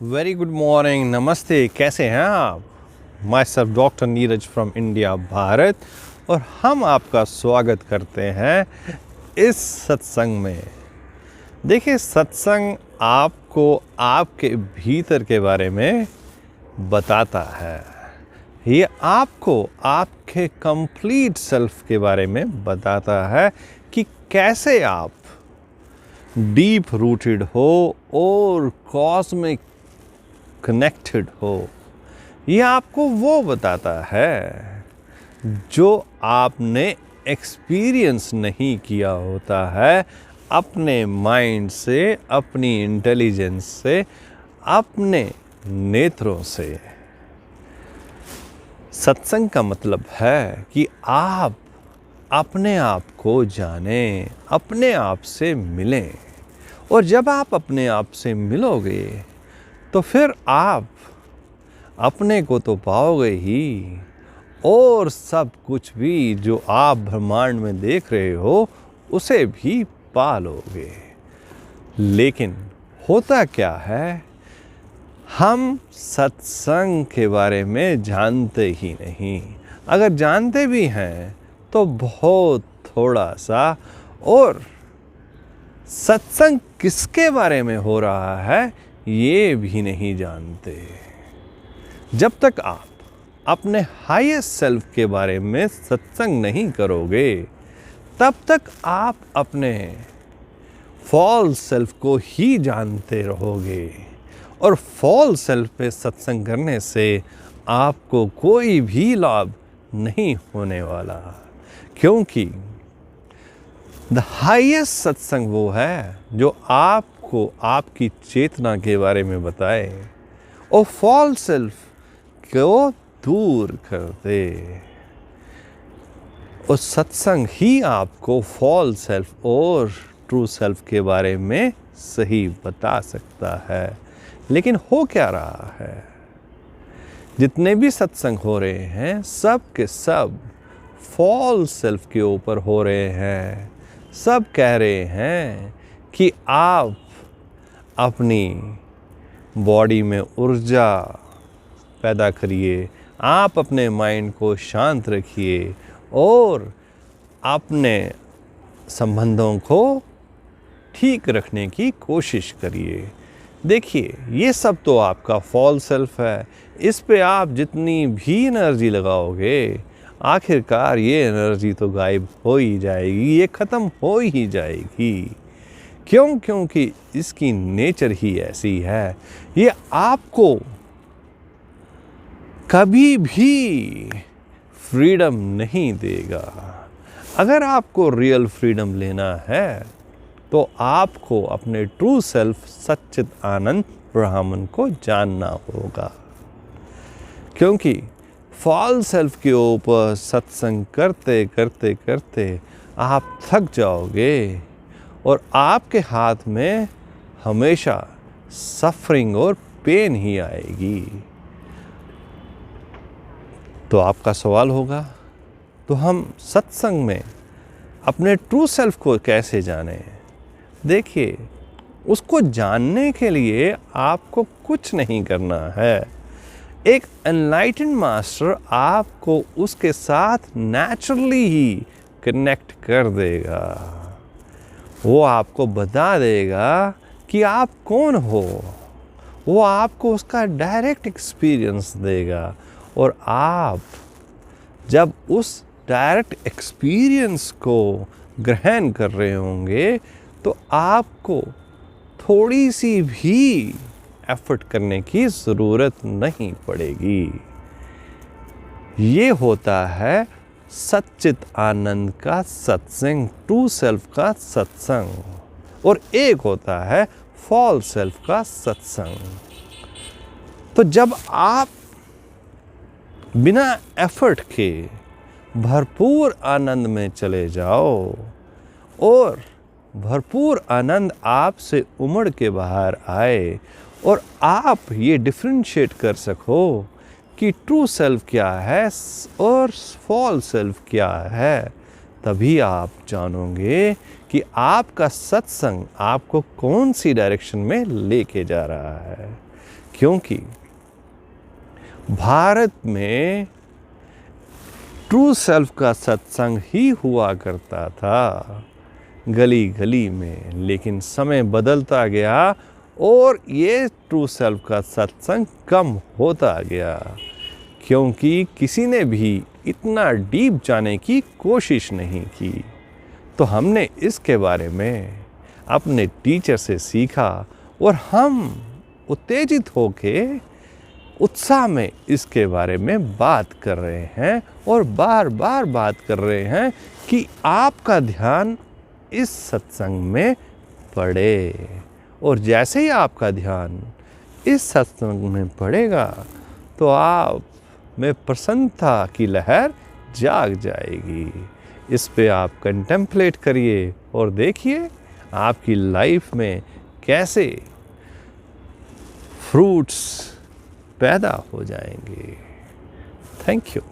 Very good morning, नमस्ते। कैसे हैं आप? My self doctor Neeraj from India Bharat, और हम आपका स्वागत करते हैं इस सत्संग में। देखिए, सत्संग आपको आपके भीतर के बारे में बताता है। ये आपको आपके कंप्लीट सेल्फ के बारे में बताता है कि कैसे आप डीप रूटेड हो और कॉस्मिक कनेक्टेड हो। ये आपको वो बताता है जो आपने एक्सपीरियंस नहीं किया होता है अपने माइंड से, अपनी इंटेलिजेंस से, अपने नेत्रों से। सत्संग का मतलब है कि आप अपने आप को जानें, अपने आप से मिलें। और जब आप अपने आप से मिलोगे तो फिर आप अपने को तो पाओगे ही, और सब कुछ भी जो आप ब्रह्मांड में देख रहे हो उसे भी पा लोगे। लेकिन होता क्या है, हम सत्संग के बारे में जानते ही नहीं। अगर जानते भी हैं तो बहुत थोड़ा सा, और सत्संग किसके बारे में हो रहा है ये भी नहीं जानते। जब तक आप अपने हाईएस्ट सेल्फ के बारे में सत्संग नहीं करोगे तब तक आप अपने फॉल्स सेल्फ को ही जानते रहोगे। और फॉल्स सेल्फ पे सत्संग करने से आपको कोई भी लाभ नहीं होने वाला, क्योंकि द हाईएस्ट सत्संग वो है जो आपको आपकी चेतना के बारे में बताए और फॉल्स सेल्फ को दूर कर दे। और सत्संग ही आपको फॉल्स सेल्फ और ट्रू सेल्फ के बारे में सही बता सकता है। लेकिन हो क्या रहा है, जितने भी सत्संग हो रहे हैं सब के सब फॉल्स सेल्फ के ऊपर हो रहे हैं। सब कह रहे हैं कि आप अपनी बॉडी में ऊर्जा पैदा करिए, आप अपने माइंड को शांत रखिए और अपने संबंधों को ठीक रखने की कोशिश करिए। देखिए, ये सब तो आपका फॉल्स सेल्फ है। इस पे आप जितनी भी एनर्जी लगाओगे आखिरकार ये एनर्जी तो गायब हो ही जाएगी, ये ख़त्म हो ही जाएगी। क्योंकि इसकी नेचर ही ऐसी है। ये आपको कभी भी फ्रीडम नहीं देगा। अगर आपको रियल फ्रीडम लेना है तो आपको अपने ट्रू सेल्फ सच्चित आनंद ब्राह्मण को जानना होगा। क्योंकि फॉल्स सेल्फ के ऊपर सत्संग करते करते करते आप थक जाओगे और आपके हाथ में हमेशा सफरिंग और पेन ही आएगी। तो आपका सवाल होगा, तो हम सत्संग में अपने ट्रू सेल्फ को कैसे जानें? देखिए, उसको जानने के लिए आपको कुछ नहीं करना है। एक एनलाइटेंड मास्टर आपको उसके साथ नेचुरली ही कनेक्ट कर देगा। वो आपको बता देगा कि आप कौन हो। वो आपको उसका डायरेक्ट एक्सपीरियंस देगा, और आप जब उस डायरेक्ट एक्सपीरियंस को ग्रहण कर रहे होंगे तो आपको थोड़ी सी भी एफर्ट करने की ज़रूरत नहीं पड़ेगी। ये होता है सच्चित आनंद का सत्संग, ट्रू सेल्फ का सत्संग, और एक होता है फॉल्स सेल्फ का सत्संग। तो जब आप बिना एफर्ट के भरपूर आनंद में चले जाओ और भरपूर आनंद आपसे उमड़ के बाहर आए और आप ये डिफरेंशिएट कर सको कि ट्रू सेल्फ क्या है और फॉल्स सेल्फ क्या है, तभी आप जानोगे कि आपका सत्संग आपको कौन सी डायरेक्शन में लेके जा रहा है। क्योंकि भारत में ट्रू सेल्फ का सत्संग ही हुआ करता था गली गली में, लेकिन समय बदलता गया और ये ट्रू सेल्फ का सत्संग कम होता गया, क्योंकि किसी ने भी इतना डीप जाने की कोशिश नहीं की। तो हमने इसके बारे में अपने टीचर से सीखा और हम उत्तेजित होके उत्साह में इसके बारे में बात कर रहे हैं और बार बार बात कर रहे हैं कि आपका ध्यान इस सत्संग में पड़े। और जैसे ही आपका ध्यान इस सत्संग में पड़ेगा तो आप में प्रसन्नता की लहर जाग जाएगी। इस पे आप कंटेम्पलेट करिए और देखिए आपकी लाइफ में कैसे फ्रूट्स पैदा हो जाएंगे। Thank you.